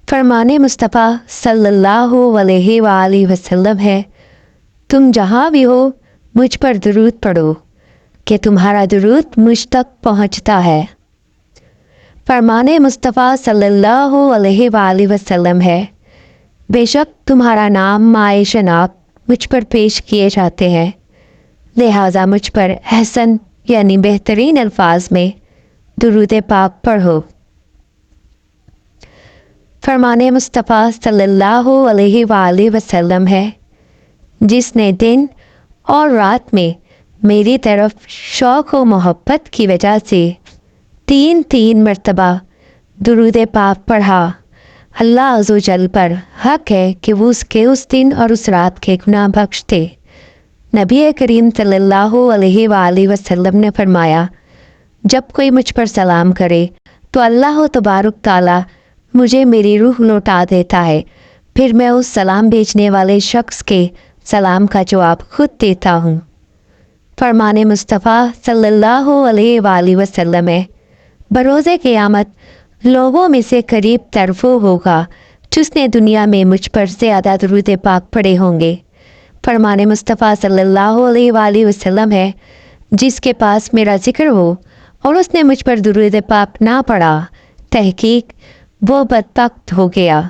فرمان مصطفیٰ صلی اللہ علیہ وآلہ وسلم ہے، تم جہاں بھی ہو مجھ پر درود پڑھو کہ تمہارا درود مجھ تک پہنچتا ہے۔ فرمان مصطفیٰ صلی اللہ علیہ وآلہ وسلم ہے، بے شک تمہارا نام مائے شناخت مجھ پر پیش کیے جاتے ہیں، لہٰذا مجھ پر احسن یعنی بہترین الفاظ میں درود پاک پڑھو۔ فرمان مصطفیٰ صلی اللہ علیہ وآلہ وسلم ہے، جس نے دن اور رات میں میری طرف شوق و محبت کی وجہ سے 3 مرتبہ درود پاک پڑھا، اللہ عز و جل پر حق ہے کہ وہ اس کے اس دن اور اس رات کے گناہ بخش دے۔ نبی کریم صلی اللہ علیہ وآلہ وسلم نے فرمایا، جب کوئی مجھ پر سلام کرے تو اللہ تبارک تعالیٰ مجھے میری روح لوٹا دیتا ہے، پھر میں اس سلام بھیجنے والے شخص کے سلام کا جواب خود دیتا ہوں۔ فرمان مصطفیٰ صلی اللہ علیہ وآلہ وسلم ہے، بروز قیامت لوگوں میں سے قریب تر وہ ہوگا جس نے دنیا میں مجھ پر زیادہ درود پاک پڑھے ہوں گے۔ فرمان مصطفیٰ صلی اللہ علیہ وآلہ وسلم ہے، جس کے پاس میرا ذکر ہو اور اس نے مجھ پر درود پاک نہ پڑھا، تحقیق وہ بدبخت ہو گیا۔